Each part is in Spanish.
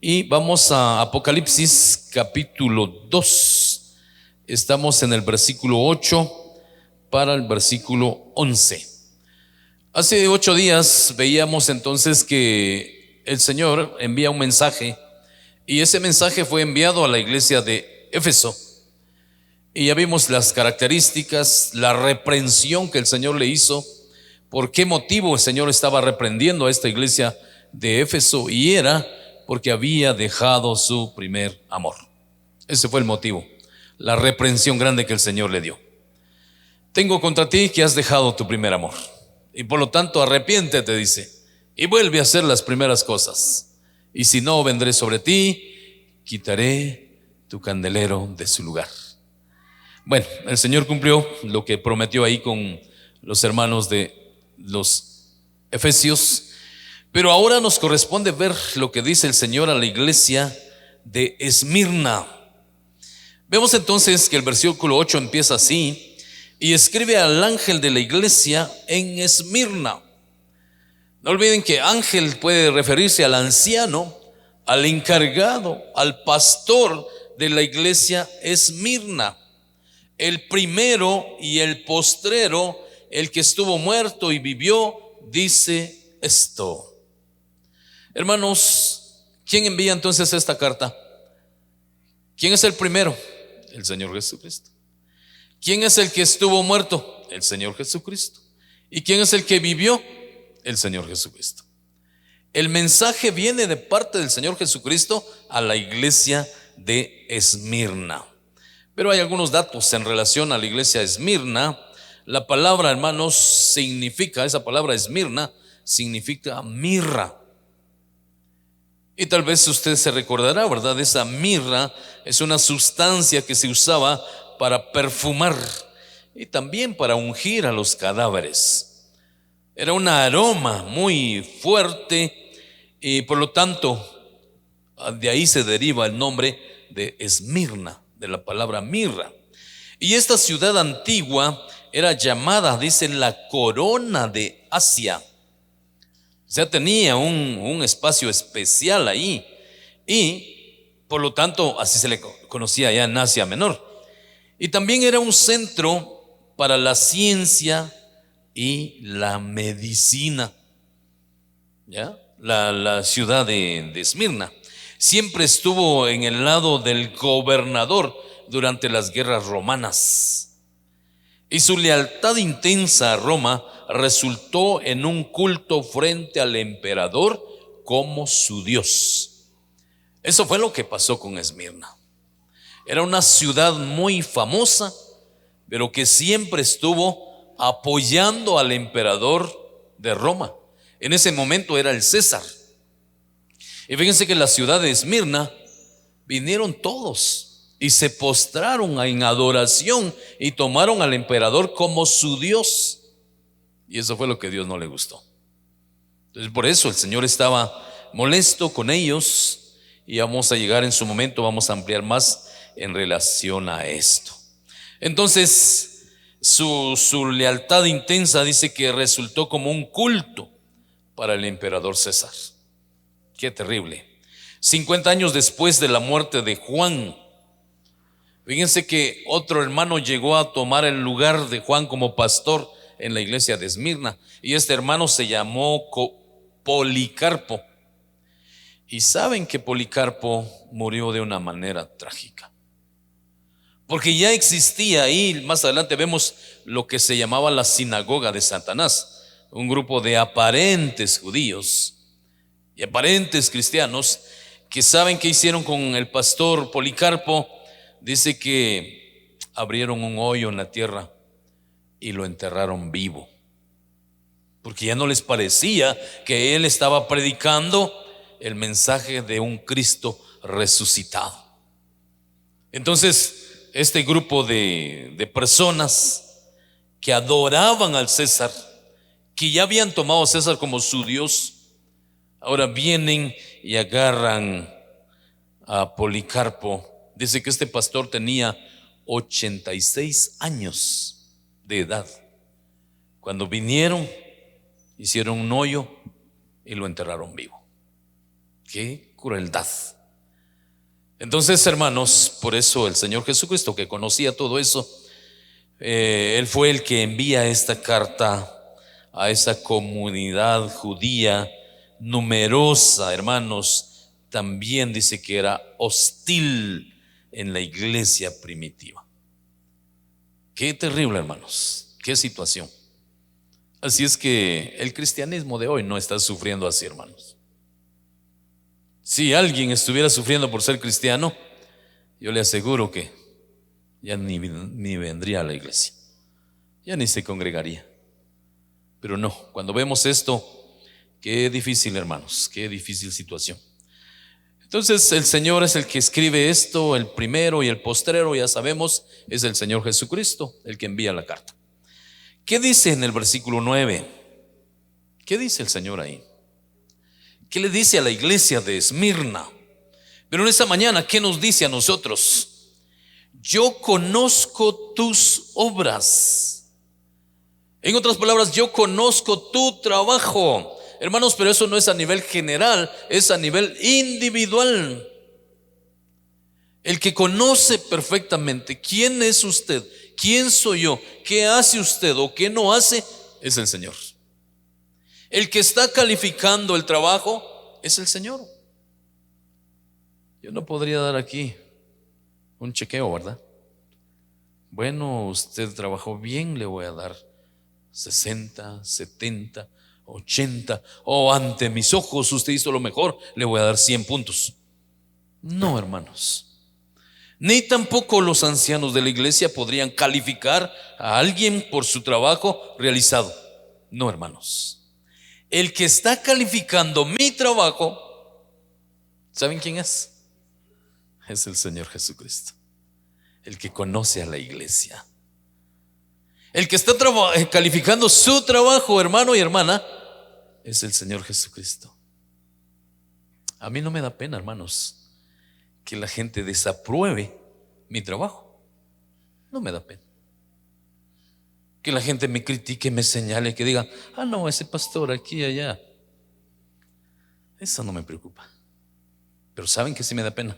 Y vamos a Apocalipsis capítulo 2. Estamos en el versículo 8 para el versículo 11. Hace 8 días veíamos entonces que el Señor envía un mensaje, y ese mensaje fue enviado a la iglesia de Éfeso. Y ya vimos las características, la reprensión que el Señor le hizo. ¿Por qué motivo el Señor estaba reprendiendo a esta iglesia de Éfeso? Y era porque había dejado su primer amor. Ese fue el motivo, la reprensión grande que el Señor le dio. Tengo contra ti que has dejado tu primer amor, y por lo tanto arrepiéntete, dice, y vuelve a hacer las primeras cosas. Y si no, vendré sobre ti, quitaré tu candelero de su lugar. Bueno, el Señor cumplió lo que prometió ahí con los hermanos de los Efesios. Pero ahora nos corresponde ver lo que dice el Señor a la iglesia de Esmirna. Vemos entonces que el versículo 8 empieza así: y escribe al ángel de la iglesia en Esmirna. No olviden que ángel puede referirse al anciano, al encargado, al pastor de la iglesia Esmirna, el primero y el postrero, el que estuvo muerto y vivió, dice esto. Hermanos, ¿quién envía entonces esta carta? ¿Quién es el primero? El Señor Jesucristo. ¿Quién es el que estuvo muerto? El Señor Jesucristo. ¿Y quién es el que vivió? El Señor Jesucristo. El mensaje viene de parte del Señor Jesucristo a la iglesia de Esmirna. Pero hay algunos datos en relación a la iglesia de Esmirna. La palabra, hermanos, esa palabra Esmirna significa mirra. Y tal vez usted se recordará, ¿verdad? Esa mirra es una sustancia que se usaba para perfumar y también para ungir a los cadáveres. Era un aroma muy fuerte, y por lo tanto de ahí se deriva el nombre de Esmirna, de la palabra mirra. Y esta ciudad antigua era llamada, dicen, la corona de Asia. O sea, tenía un espacio especial ahí, y por lo tanto así se le conocía allá en Asia Menor. Y también era un centro para la ciencia y la medicina, ¿ya? La ciudad de Esmirna siempre estuvo en el lado del gobernador durante las guerras romanas, y su lealtad intensa a Roma resultó en un culto frente al emperador como su Dios. Eso fue lo que pasó con Esmirna. Era una ciudad muy famosa, pero que siempre estuvo apoyando al emperador de Roma. En ese momento era el César. Y fíjense que en la ciudad de Esmirna vinieron todos y se postraron en adoración y tomaron al emperador como su Dios. Y eso fue lo que a Dios no le gustó. Entonces, por eso el Señor estaba molesto con ellos, y vamos a llegar en su momento, vamos a ampliar más en relación a esto. Entonces, su lealtad intensa, dice que resultó como un culto para el emperador César. Qué terrible. 50 años después de la muerte de Juan, fíjense que otro hermano llegó a tomar el lugar de Juan como pastor en la iglesia de Esmirna, y este hermano se llamó Policarpo. Y saben que Policarpo murió de una manera trágica, porque ya existía ahí, más adelante vemos lo que se llamaba la sinagoga de Satanás, un grupo de aparentes judíos y aparentes cristianos que saben qué hicieron con el pastor Policarpo. Dice que abrieron un hoyo en la tierra y lo enterraron vivo, porque ya no les parecía que él estaba predicando el mensaje de un Cristo resucitado. Entonces, este grupo de personas que adoraban al César, que ya habían tomado a César como su Dios, ahora vienen y agarran a Policarpo. Dice que este pastor tenía 86 años de edad cuando vinieron, hicieron un hoyo y lo enterraron vivo. Qué crueldad. Entonces, hermanos, por eso el Señor Jesucristo, que conocía todo eso, Él fue el que envía esta carta a esa comunidad judía numerosa, hermanos. También dice que era hostil en la iglesia primitiva. Qué terrible, hermanos, qué situación. Así es que el cristianismo de hoy no está sufriendo así, hermanos. Si alguien estuviera sufriendo por ser cristiano, yo le aseguro que ya ni vendría a la iglesia, ya ni se congregaría. Pero no, cuando vemos esto, qué difícil, hermanos, qué difícil situación. Entonces el Señor es el que escribe esto, el primero y el postrero, ya sabemos, es el Señor Jesucristo el que envía la carta. ¿Qué dice en el versículo 9? ¿Qué dice el Señor ahí? ¿Qué le dice a la iglesia de Esmirna? Pero en esta mañana, ¿qué nos dice a nosotros? Yo conozco tus obras. En otras palabras, yo conozco tu trabajo. Hermanos, pero eso no es a nivel general, es a nivel individual. El que conoce perfectamente quién es usted, quién soy yo, qué hace usted o qué no hace, es el Señor. El que está calificando el trabajo es el Señor. Yo no podría dar aquí un chequeo, ¿verdad? Bueno, usted trabajó bien, le voy a dar 60, 70, 80, o ante mis ojos usted hizo lo mejor, le voy a dar 100 puntos. No, hermanos. Ni tampoco los ancianos de la iglesia podrían calificar a alguien por su trabajo realizado. No, hermanos. El que está calificando mi trabajo, ¿saben quién es? Es el Señor Jesucristo, el que conoce a la iglesia. El que está calificando su trabajo, hermano y hermana, es el Señor Jesucristo. A mí no me da pena, hermanos, que la gente desapruebe mi trabajo. No me da pena que la gente me critique, me señale, que diga, no, ese pastor aquí y allá. Eso no me preocupa. Pero ¿saben qué sí me da pena?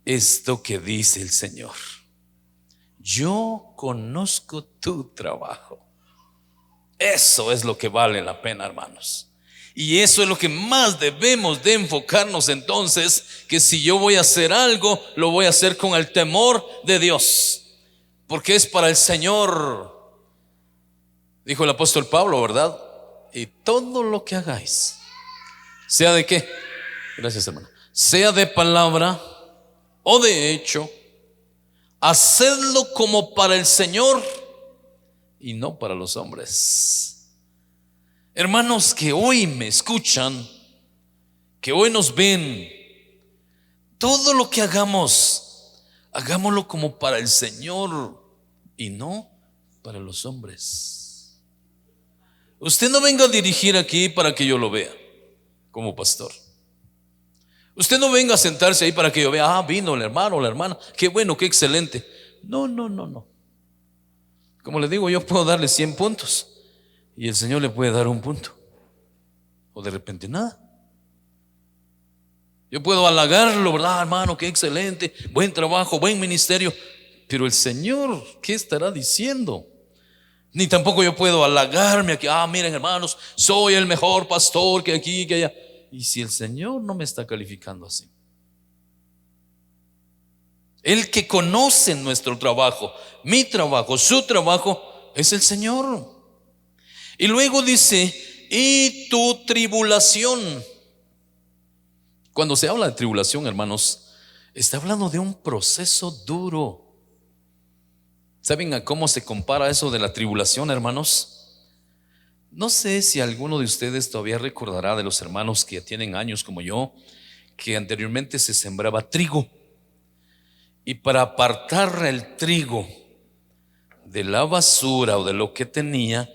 Esto que dice el Señor: yo conozco tu trabajo. Eso es lo que vale la pena, hermanos. Y eso es lo que más debemos de enfocarnos entonces, que si yo voy a hacer algo, lo voy a hacer con el temor de Dios, porque es para el Señor. Dijo el apóstol Pablo, ¿verdad? Y todo lo que hagáis, sea de qué, gracias hermano, sea de palabra o de hecho, hacedlo como para el Señor y no para los hombres. Hermanos que hoy me escuchan, que hoy nos ven, todo lo que hagamos, hagámoslo como para el Señor y no para los hombres. Usted no venga a dirigir aquí para que yo lo vea como pastor. Usted no venga a sentarse ahí para que yo vea, vino el hermano o la hermana, qué bueno, qué excelente. No. Como le digo, yo puedo darle 100 puntos y el Señor le puede dar 1 punto, o de repente nada. Yo puedo halagarlo, ¿verdad, hermano? Qué excelente, buen trabajo, buen ministerio. Pero el Señor, ¿qué estará diciendo? Ni tampoco yo puedo halagarme aquí, miren hermanos, soy el mejor pastor que aquí, que allá. Y si el Señor no me está calificando así. El que conoce nuestro trabajo, mi trabajo, su trabajo, es el Señor. Y luego dice, y tu tribulación. Cuando se habla de tribulación, hermanos, está hablando de un proceso duro. ¿Saben a cómo se compara eso de la tribulación, hermanos? No sé si alguno de ustedes todavía recordará, de los hermanos que tienen años como yo, que anteriormente se sembraba trigo, y para apartar el trigo de la basura o de lo que tenía,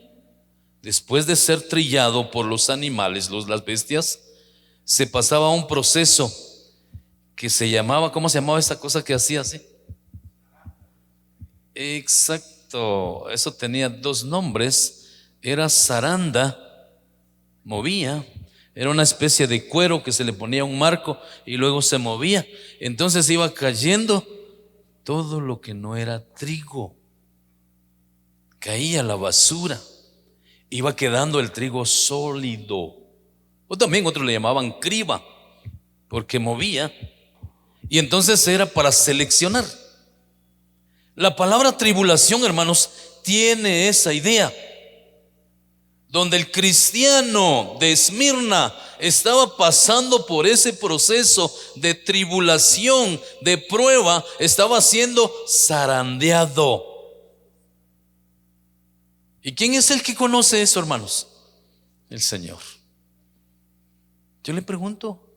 después de ser trillado por los animales, las bestias, se pasaba a un proceso que se llamaba, ¿cómo se llamaba esa cosa que hacía así? Exacto, eso tenía 2 nombres. Era zaranda, movía. Era una especie de cuero que se le ponía un marco y luego se movía. Entonces iba cayendo todo lo que no era trigo. Caía la basura. Iba quedando el trigo sólido. O también otros le llamaban criba, porque movía. Y entonces era para seleccionar. La palabra tribulación, hermanos, tiene esa idea. Donde el cristiano de Esmirna estaba pasando por ese proceso de tribulación, de prueba, estaba siendo zarandeado. ¿Y quién es el que conoce eso, hermanos? El Señor. Yo le pregunto,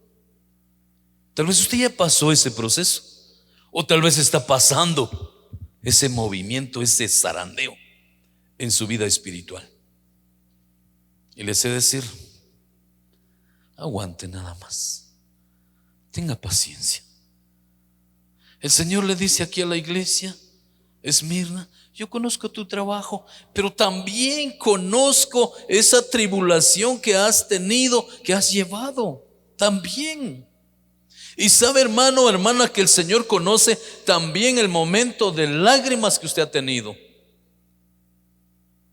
tal vez usted ya pasó ese proceso, o tal vez está pasando ese movimiento, ese zarandeo en su vida espiritual. Y le sé decir, aguante nada más, tenga paciencia. El Señor le dice aquí a la iglesia, Esmirna, yo conozco tu trabajo, pero también conozco esa tribulación que has tenido, que has llevado, también. Y sabe, hermano, hermana, que el Señor conoce también el momento de lágrimas que usted ha tenido,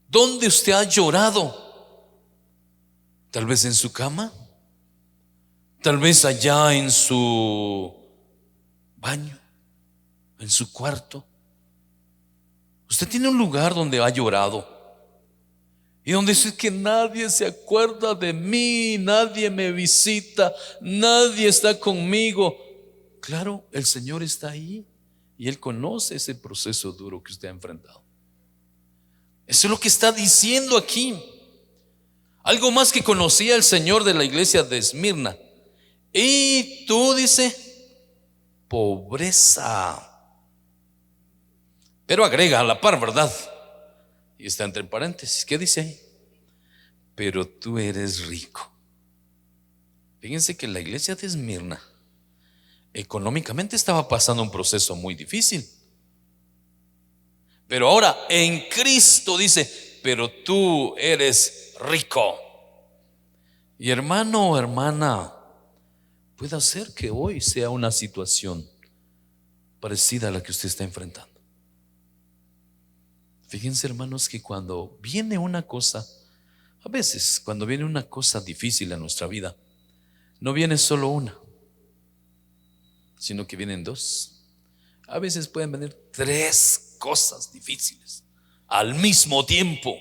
donde usted ha llorado. Tal vez en su cama, tal vez allá en su baño, en su cuarto. Usted tiene un lugar donde ha llorado y donde dice que nadie se acuerda de mí, nadie me visita, nadie está conmigo. Claro, el Señor está ahí y Él conoce ese proceso duro que usted ha enfrentado. Eso es lo que está diciendo aquí. Algo más que conocía el Señor de la iglesia de Esmirna. Y tú, dice, pobreza. Pero agrega a la par, ¿verdad? Y está entre paréntesis. ¿Qué dice ahí? Pero tú eres rico. Fíjense que la iglesia de Esmirna económicamente estaba pasando un proceso muy difícil. Pero ahora en Cristo dice, pero tú eres rico. Y hermano o hermana, puede ser que hoy sea una situación parecida a la que usted está enfrentando. Fíjense, hermanos, que cuando viene una cosa, a veces cuando viene una cosa difícil a nuestra vida, no viene solo una, sino que vienen dos. A veces pueden venir tres cosas difíciles al mismo tiempo.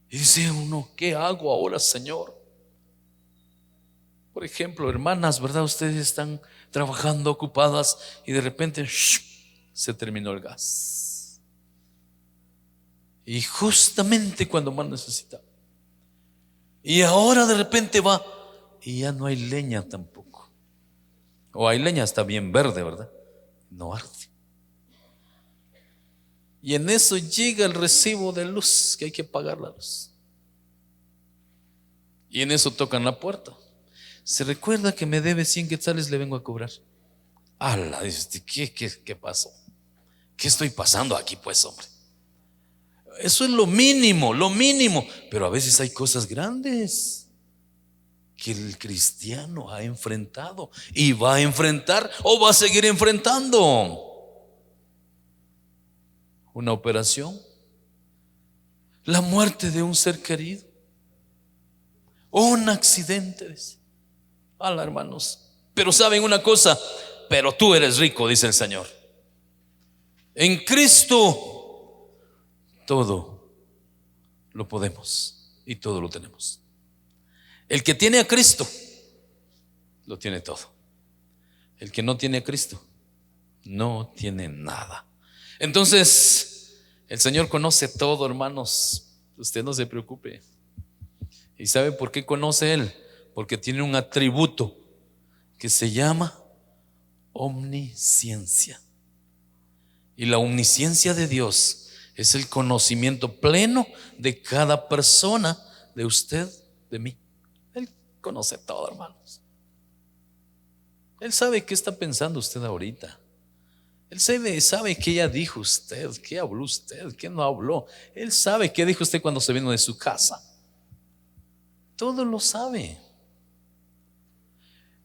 Y dice uno, ¿qué hago ahora, Señor? Por ejemplo, hermanas, ¿verdad? Ustedes están trabajando ocupadas y de repente se terminó el gas. Y justamente cuando más necesita. Y ahora de repente va y ya no hay leña tampoco. O hay leña, está bien verde, ¿verdad? No arde. Y en eso llega el recibo de luz, que hay que pagar la luz. Y en eso tocan la puerta. Se recuerda que me debe 100 quetzales, le vengo a cobrar. ¡Hala! Dice, ¿qué pasó? ¿Qué estoy pasando aquí, pues, hombre? Eso es lo mínimo, lo mínimo. Pero a veces hay cosas grandes que el cristiano ha enfrentado y va a enfrentar o va a seguir enfrentando. Una operación, la muerte de un ser querido, o un accidente. Hala, hermanos. Pero saben una cosa, pero tú eres rico, dice el Señor. En Cristo todo lo podemos y todo lo tenemos. El que tiene a Cristo lo tiene todo. El que no tiene a Cristo no tiene nada. Entonces el Señor conoce todo, hermanos. Usted no se preocupe. ¿Y sabe por qué conoce Él? Porque tiene un atributo que se llama omnisciencia. Y la omnisciencia de Dios es el conocimiento pleno de cada persona, de usted, de mí. Él conoce todo, hermanos. Él sabe qué está pensando usted ahorita. Él sabe qué ya dijo usted, qué habló usted, qué no habló. Él sabe qué dijo usted cuando se vino de su casa. todo lo sabe.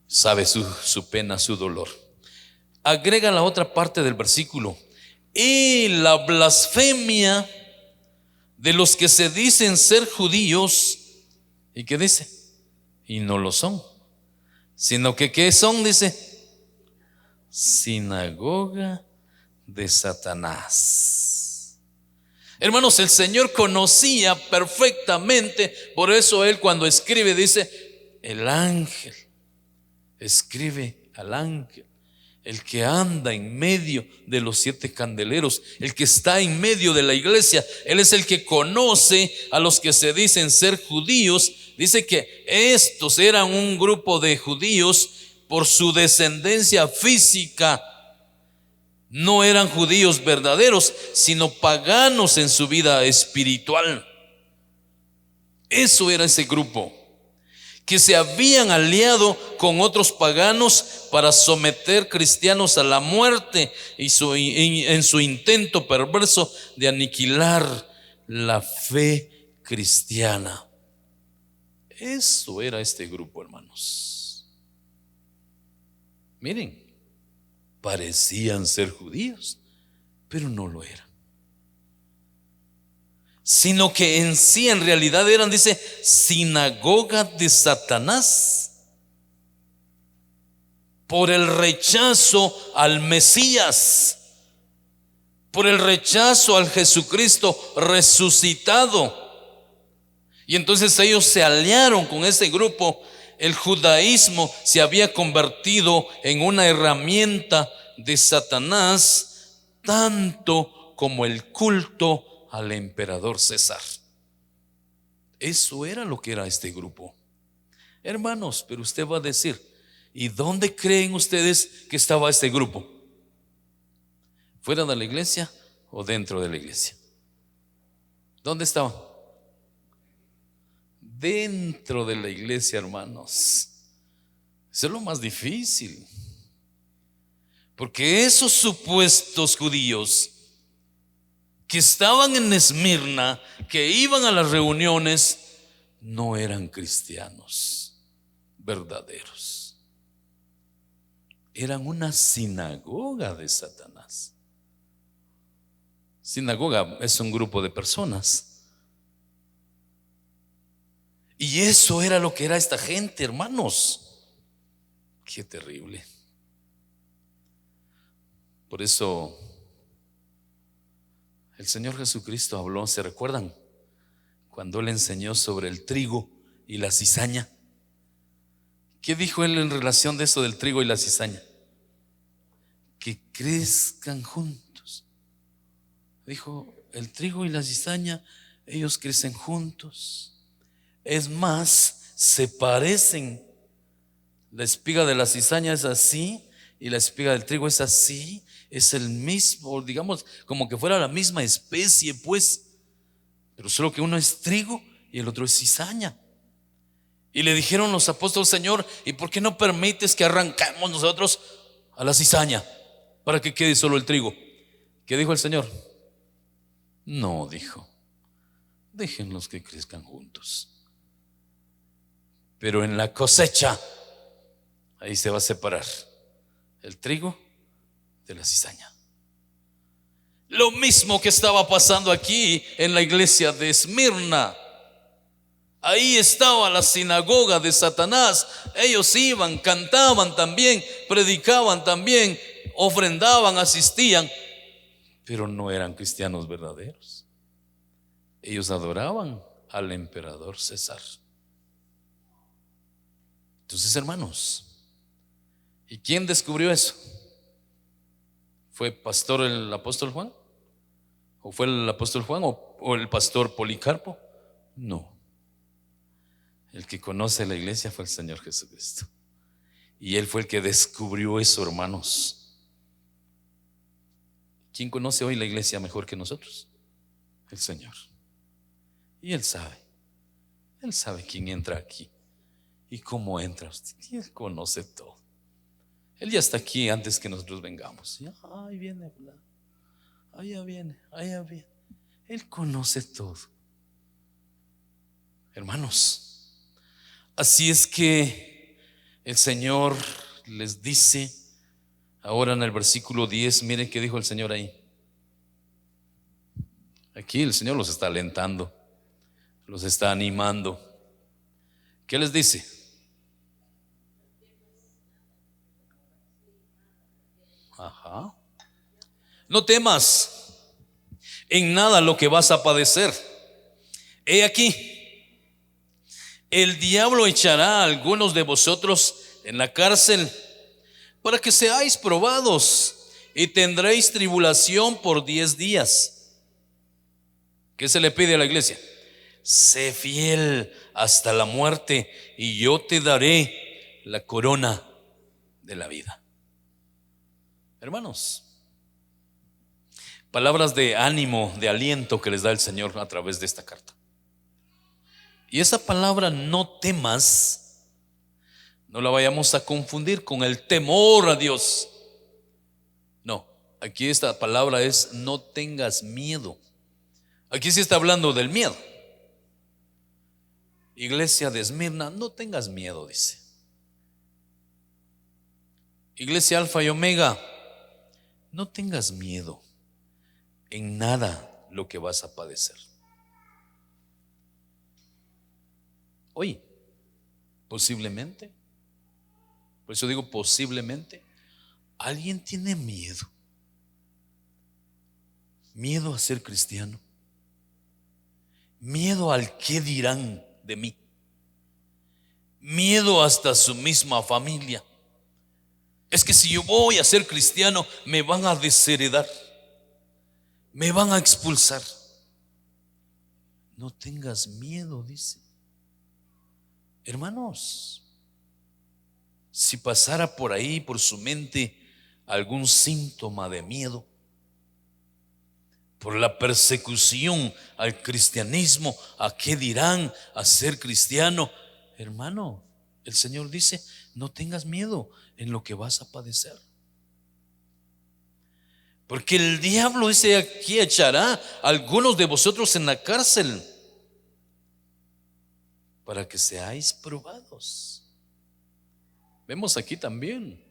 Sabe su pena, su dolor. Agrega la otra parte del versículo: y la blasfemia de los que se dicen ser judíos. ¿Y qué dice? Y no lo son, sino que ¿qué son? Dice: sinagoga de Satanás. Hermanos, el Señor conocía perfectamente. Por eso Él, cuando escribe, dice: el ángel, escribe al ángel, el que anda en medio de los 7 candeleros, el que está en medio de la iglesia. Él es el que conoce a los que se dicen ser judíos. Dice que estos eran un grupo de judíos por su descendencia física. No eran judíos verdaderos, sino paganos en su vida espiritual. Eso era ese grupo, que se habían aliado con otros paganos para someter cristianos a la muerte y en su intento perverso de aniquilar la fe cristiana. Eso era este grupo, hermanos. Miren, parecían ser judíos, pero no lo eran, sino que en sí, en realidad eran, dice, sinagoga de Satanás, por el rechazo al Mesías, por el rechazo al Jesucristo resucitado. Y entonces ellos se aliaron con ese grupo. El judaísmo se había convertido en una herramienta de Satanás, tanto como el culto al emperador César. Eso era lo que era este grupo, hermanos. Pero usted va a decir: ¿y dónde creen ustedes que estaba este grupo? ¿Fuera de la iglesia o dentro de la iglesia? ¿Dónde estaba? Dentro de la iglesia, hermanos. Eso es lo más difícil, porque esos supuestos judíos que estaban en Esmirna, que iban a las reuniones, no eran cristianos verdaderos. Eran una sinagoga de Satanás. Sinagoga es un grupo de personas. Y eso era lo que era esta gente, hermanos. Qué terrible. Por eso el Señor Jesucristo habló, ¿se recuerdan? Cuando Él enseñó sobre el trigo y la cizaña. ¿Qué dijo Él en relación de eso del trigo y la cizaña? Que crezcan juntos. Dijo: el trigo y la cizaña, ellos crecen juntos. Es más, se parecen. La espiga de la cizaña es así y la espiga del trigo es así. Es el mismo, digamos, como que fuera la misma especie, pues. Pero solo que uno es trigo y el otro es cizaña. Y le dijeron los apóstoles: Señor, ¿y por qué no permites que arranquemos nosotros a la cizaña para que quede solo el trigo? ¿Qué dijo el Señor? No, dijo: déjenlos que crezcan juntos, pero en la cosecha, ahí se va a separar el trigo de la cizaña. Lo mismo que estaba pasando aquí en la iglesia de Esmirna. Ahí estaba la sinagoga de Satanás. Ellos iban, cantaban también, predicaban también, ofrendaban, asistían, pero no eran cristianos verdaderos. Ellos adoraban al emperador César. Entonces, hermanos, ¿y quién descubrió eso? ¿Fue pastor el apóstol Juan? ¿O fue el apóstol Juan o el pastor Policarpo? No. El que conoce la iglesia fue el Señor Jesucristo. Y Él fue el que descubrió eso, hermanos. ¿Quién conoce hoy la iglesia mejor que nosotros? El Señor. Y Él sabe quién entra aquí y cómo entra usted. Y Él conoce todo. Él ya está aquí antes que nosotros vengamos. Y, ahí viene, allá viene, allá viene. Él conoce todo. Hermanos, Así es que el Señor les dice ahora en el versículo 10, miren qué dijo el Señor ahí. Aquí el Señor los está alentando, los está animando. ¿Qué les dice? Ajá. No temas en nada lo que vas a padecer. He aquí, el diablo echará a algunos de vosotros en la cárcel para que seáis probados y tendréis tribulación por 10 días. ¿Qué se le pide a la iglesia? Sé fiel hasta la muerte y yo te daré la corona de la vida. Hermanos, palabras de ánimo, de aliento que les da el Señor a través de esta carta. Y esa palabra no temas, no la vayamos a confundir con el temor a Dios. No, aquí esta palabra es no tengas miedo. Aquí sí está hablando del miedo. Iglesia de Esmirna, no tengas miedo, dice. Iglesia Alfa y Omega, no tengas miedo en nada lo que vas a padecer. Hoy, posiblemente, por eso digo posiblemente, alguien tiene miedo. Miedo a ser cristiano. Miedo al qué dirán de mí. Miedo hasta su misma familia. Es que si yo voy a ser cristiano, me van a desheredar, me van a expulsar. No tengas miedo, dice. Hermanos, si pasara por ahí, por su mente, algún síntoma de miedo, por la persecución al cristianismo, a qué dirán, a ser cristiano, hermano, el Señor dice, no tengas miedo en lo que vas a padecer. Porque el diablo dice aquí echará a algunos de vosotros en la cárcel para que seáis probados. Vemos aquí también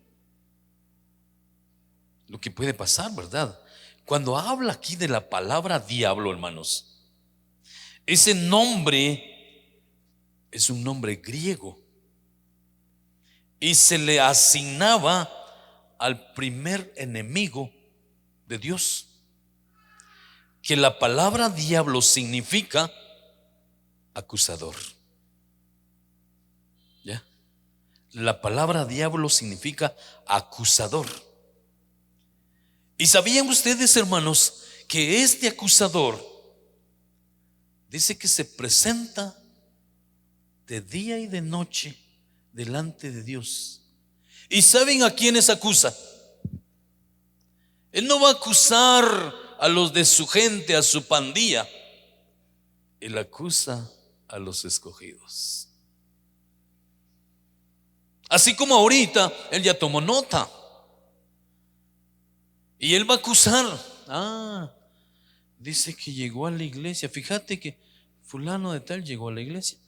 lo que puede pasar, ¿verdad? Cuando habla aquí de la palabra diablo, hermanos, ese nombre es un nombre griego y se le asignaba al primer enemigo de Dios. Que la palabra diablo significa acusador. ¿Ya? La palabra diablo significa acusador. ¿Y sabían ustedes, hermanos, que este acusador dice que se presenta de día y de noche delante de Dios? ¿Y saben a quiénes acusa? Él no va a acusar a los de su gente, a su pandilla. Él acusa a los escogidos. Así como ahorita él ya tomó nota y él va a acusar. Dice que llegó a la iglesia. Fíjate que fulano de tal llegó a la iglesia,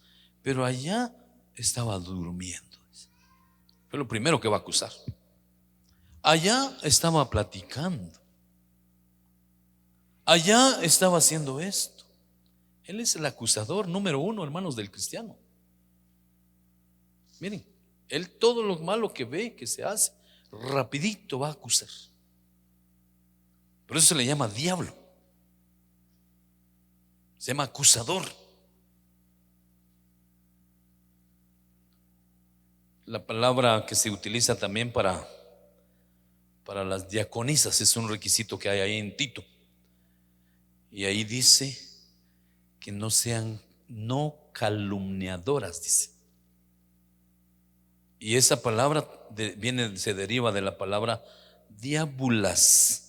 pero allá estaba durmiendo. Fue lo primero que va a acusar. Allá estaba platicando. Allá estaba haciendo esto. Él es el acusador número 1, hermanos, del cristiano. Miren, él todo lo malo que ve, que se hace, rapidito va a acusar. Por eso se le llama diablo. Se llama acusador. La palabra que se utiliza también para las diaconisas es un requisito que hay ahí en Tito. Y ahí dice que no sean no calumniadoras, dice. Y esa palabra se deriva de la palabra diabulas.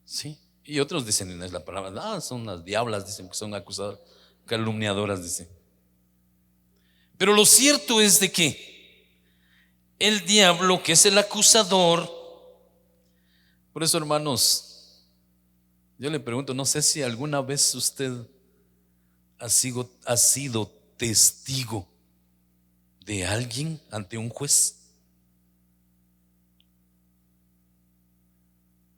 ¿Sí? Y otros dicen, no es la palabra, son las diablas, dicen que son acusadoras, calumniadoras, dicen. Pero lo cierto es de que el diablo, que es el acusador, por eso, hermanos, yo le pregunto, no sé si alguna vez usted ha sido testigo de alguien ante un juez?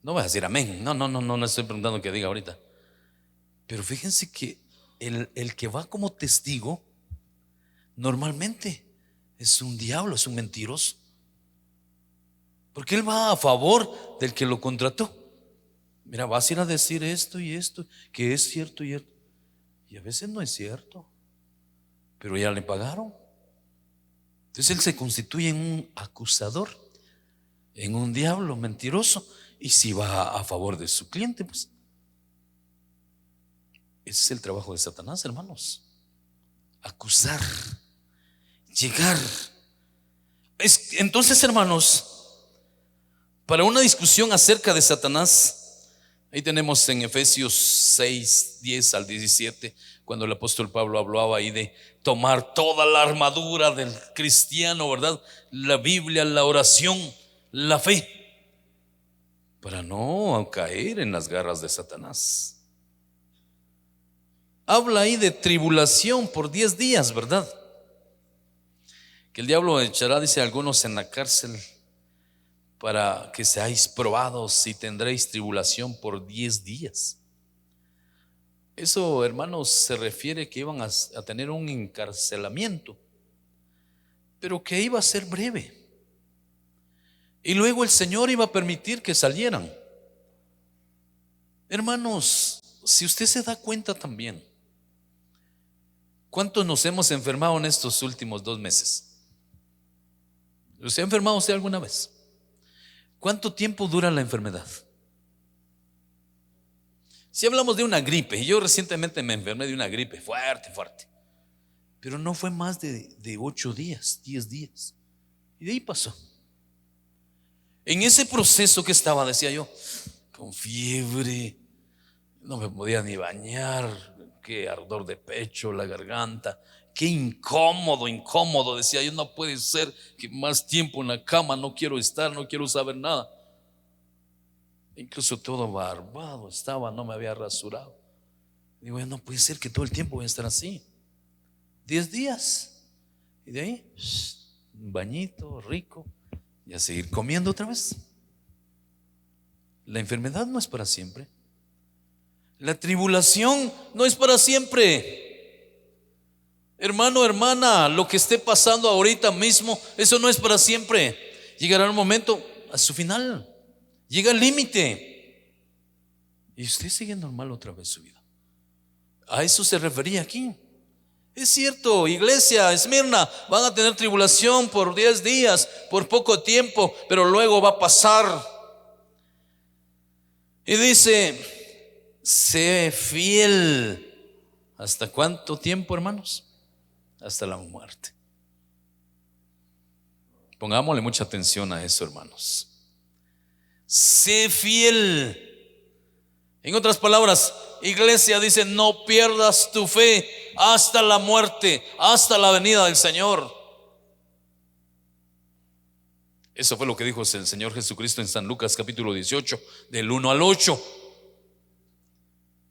No voy a decir amén. No estoy preguntando que diga ahorita. Pero fíjense que el que va como testigo normalmente es un diablo, es un mentiroso. Porque él va a favor del que lo contrató. Mira, vas a ir a decir esto y esto, que es cierto y a veces no es cierto, pero ya le pagaron. Entonces él se constituye en un acusador, en un diablo mentiroso. Y si va a favor de su cliente, pues ese es el trabajo de Satanás, hermanos. Acusar, llegar. Entonces, hermanos, para una discusión acerca de Satanás, ahí tenemos en Efesios 6, 10 al 17, cuando el apóstol Pablo hablaba ahí de tomar toda la armadura del cristiano, ¿verdad? La Biblia, la oración, la fe, para no caer en las garras de Satanás. Habla ahí de tribulación por 10 días, ¿verdad? Que el diablo echará, dice, a algunos en la cárcel para que seáis probados y tendréis tribulación por 10 días. Eso, hermanos, se refiere que iban a tener un encarcelamiento, pero que iba a ser breve. Y luego el Señor iba a permitir que salieran. Hermanos, si usted se da cuenta también, ¿cuántos nos hemos enfermado en estos últimos 2 meses? ¿Se ha enfermado usted alguna vez? ¿Cuánto tiempo dura la enfermedad? Si hablamos de una gripe, y yo recientemente me enfermé de una gripe fuerte, pero no fue más de 8 días, 10 días, y de ahí pasó. En ese proceso que estaba, decía yo, con fiebre, no me podía ni bañar, qué ardor de pecho, la garganta, qué incómodo, decía yo, no puede ser que más tiempo en la cama, no quiero estar, no quiero saber nada. Incluso todo barbado estaba, no me había rasurado. Digo, no puede ser que todo el tiempo voy a estar así. 10 días, y de ahí un bañito rico y a seguir comiendo otra vez. La enfermedad no es para siempre. La tribulación no es para siempre. Hermano, hermana, lo que esté pasando ahorita mismo, eso no es para siempre. Llegará un momento a su final, llega el límite y usted sigue normal otra vez su vida. A eso se refería aquí. Es cierto, iglesia, Esmirna, van a tener tribulación por 10 días, por poco tiempo, pero luego va a pasar. Y dice, sé fiel. ¿Hasta cuánto tiempo, hermanos? Hasta la muerte. Pongámosle mucha atención a eso, hermanos. Sé fiel. En otras palabras, iglesia, dice, no pierdas tu fe hasta la muerte, hasta la venida del Señor. Eso fue lo que dijo el Señor Jesucristo en San Lucas capítulo 18, del 1 al 8.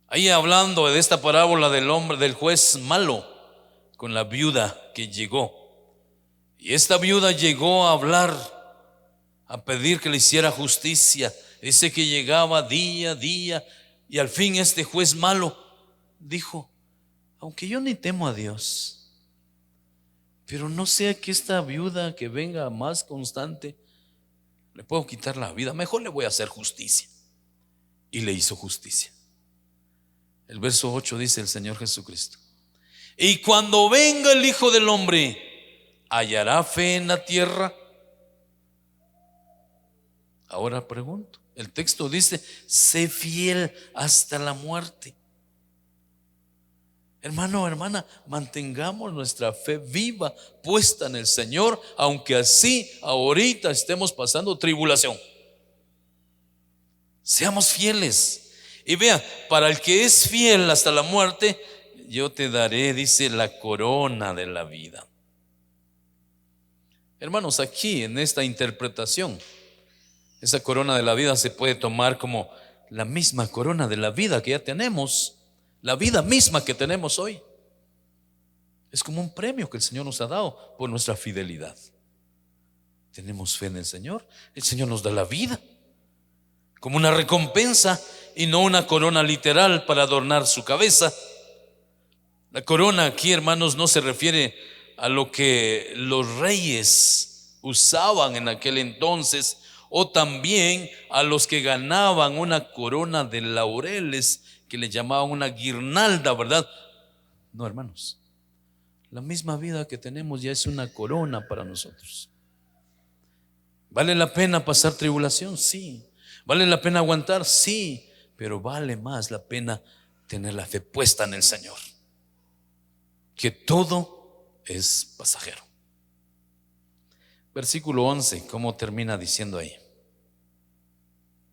Ahí hablando de esta parábola del hombre, del juez malo, con la viuda que llegó. Y esta viuda llegó a hablar, a pedir que le hiciera justicia. Dice que llegaba día a día, y al fin este juez malo dijo, aunque yo ni temo a Dios, pero no sea que esta viuda que venga más constante, le puedo quitar la vida, mejor le voy a hacer justicia. Y le hizo justicia. El verso 8 dice el Señor Jesucristo, y cuando venga el Hijo del Hombre, ¿hallará fe en la tierra? Ahora pregunto, el texto dice, sé fiel hasta la muerte. Hermano, hermana, mantengamos nuestra fe viva, puesta en el Señor, aunque así ahorita estemos pasando tribulación. Seamos fieles. Y vea, para el que es fiel hasta la muerte, yo te daré, dice, la corona de la vida. Hermanos, aquí en esta interpretación, esa corona de la vida se puede tomar como la misma corona de la vida que ya tenemos, la vida misma que tenemos hoy. Es como un premio que el Señor nos ha dado por nuestra fidelidad. Tenemos fe en el Señor nos da la vida como una recompensa y no una corona literal para adornar su cabeza. La corona aquí, hermanos, no se refiere a lo que los reyes usaban en aquel entonces, o también a los que ganaban una corona de laureles que le llamaban una guirnalda, ¿verdad? No, hermanos, la misma vida que tenemos ya es una corona para nosotros. ¿Vale la pena pasar tribulación? Sí. ¿Vale la pena aguantar? Sí. Pero vale más la pena tener la fe puesta en el Señor, que todo es pasajero. Versículo 11, ¿cómo termina diciendo ahí?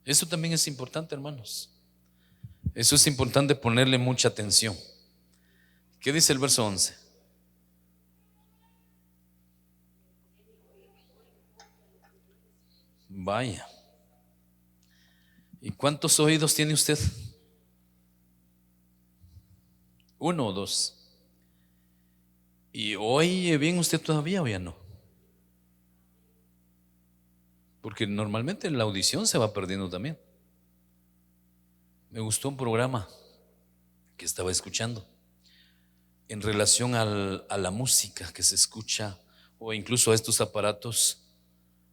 Eso también es importante, hermanos. Eso es importante ponerle mucha atención. ¿Qué dice el verso 11? Vaya. ¿Y cuántos oídos tiene usted? ¿Uno o dos? ¿Y oye bien usted todavía o ya no? Porque normalmente la audición se va perdiendo también. Me gustó un programa que estaba escuchando en relación a la música que se escucha, o incluso a estos aparatos.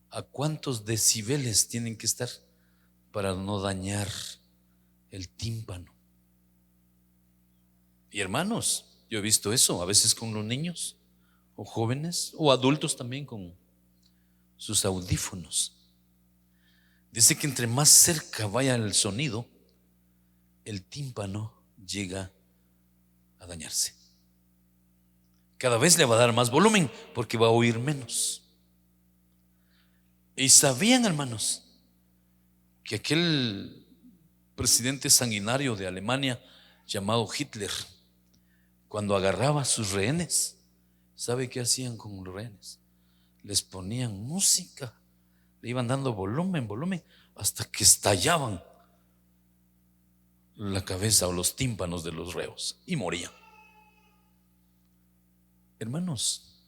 ¿A cuántos decibeles tienen que estar para no dañar el tímpano? Y hermanos, yo he visto eso a veces con los niños, o jóvenes, o adultos también con sus audífonos. Dice que entre más cerca vaya el sonido, el tímpano llega a dañarse. Cada vez le va a dar más volumen porque va a oír menos. Y sabían, hermanos, que aquel presidente sanguinario de Alemania llamado Hitler, cuando agarraba a sus rehenes, ¿sabe qué hacían con los rehenes? Les ponían música, le iban dando volumen, hasta que estallaban la cabeza o los tímpanos de los reos y morían. Hermanos,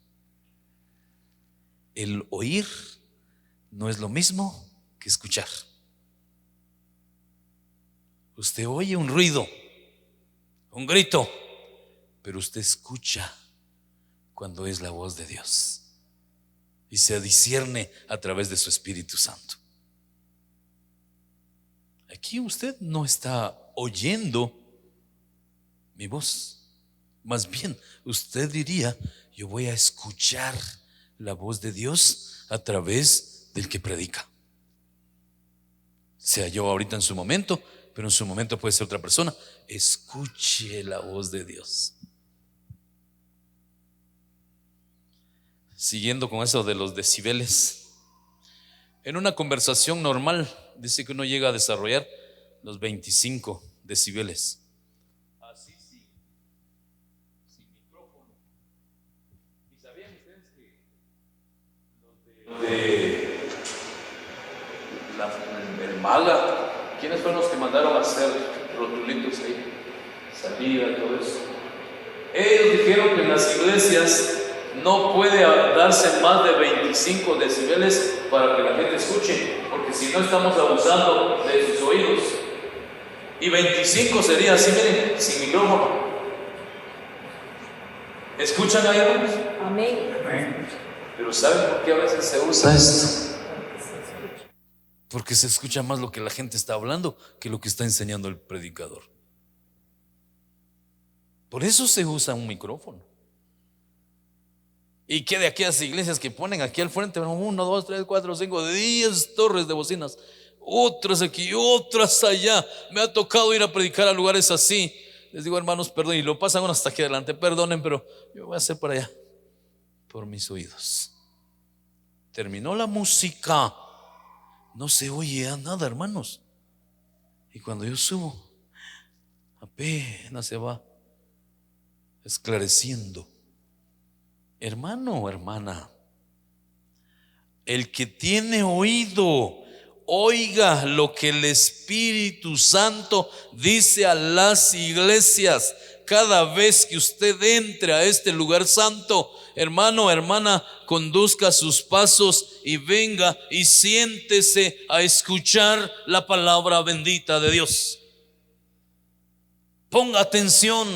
el oír no es lo mismo que escuchar. Usted oye un ruido, un grito, pero usted escucha cuando es la voz de Dios y se discierne a través de su Espíritu Santo. Aquí usted no está oyendo mi voz. Más bien, usted diría: yo voy a escuchar la voz de Dios a través del que predica. Sea yo ahorita en su momento, pero en su momento puede ser otra persona. Escuche la voz de Dios. Siguiendo con eso de los decibeles, en una conversación normal dice que uno llega a desarrollar los 25 decibeles. Así sí, sin micrófono. ¿Y sabían ustedes que los de el MAGA, quiénes fueron los que mandaron a hacer rotulitos ahí, salida y todo eso? Ellos dijeron que en las iglesias no puede darse más de 25 decibeles para que la gente escuche, porque si no estamos abusando de sus oídos. Y 25 sería así, miren, sin micrófono. ¿Escuchan ahí, hermanos? Amén. Pero ¿saben por qué a veces se usa esto? Porque se escucha más lo que la gente está hablando que lo que está enseñando el predicador. Por eso se usa un micrófono. Y que de aquellas iglesias que ponen aquí al frente 1, 2, 3, 4, 5, 10 torres de bocinas, otras aquí, otras allá. Me ha tocado ir a predicar a lugares así. Les digo: hermanos, perdón, y lo pasan uno hasta aquí adelante, perdonen, pero yo voy a hacer para allá, por mis oídos. Terminó la música, no se oye nada, hermanos. Y cuando yo subo, apenas se va esclareciendo. Hermano, hermana, el que tiene oído, oiga lo que el Espíritu Santo dice a las iglesias. cada vez que usted entre a este lugar santo, hermano, hermana, conduzca sus pasos y venga y siéntese a escuchar la palabra bendita de Dios. Ponga atención.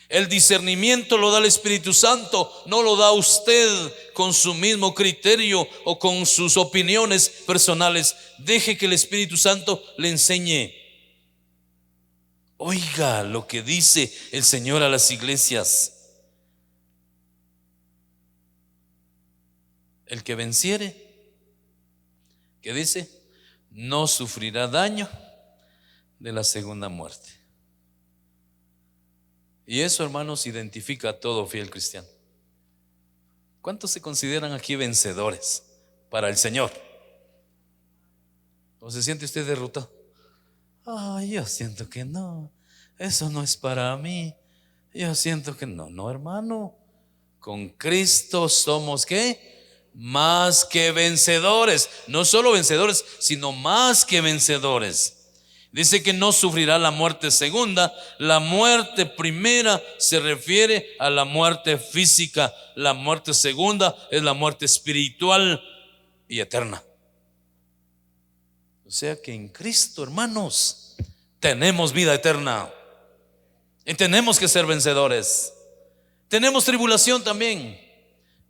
El discernimiento lo da el Espíritu Santo, no lo da usted con su mismo criterio o con sus opiniones personales. Deje que el Espíritu Santo le enseñe. Oiga lo que dice el Señor a las iglesias. El que venciere, ¿qué dice? No sufrirá daño de la segunda muerte. Y eso, hermanos, identifica a todo fiel cristiano. ¿Cuántos se consideran aquí vencedores para el Señor? ¿O se siente usted derrotado? Yo siento que no, eso no es para mí. Yo siento que no, hermano. Con Cristo somos ¿qué? Más que vencedores. No solo vencedores, sino más que vencedores. Dice que no sufrirá la muerte segunda. La muerte primera se refiere a la muerte física. La muerte segunda es la muerte espiritual y eterna. O sea que en Cristo, hermanos, tenemos vida eterna. Y tenemos que ser vencedores. Tenemos tribulación también,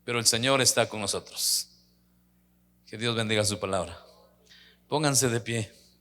pero el Señor está con nosotros. Que Dios bendiga su palabra. Pónganse de pie.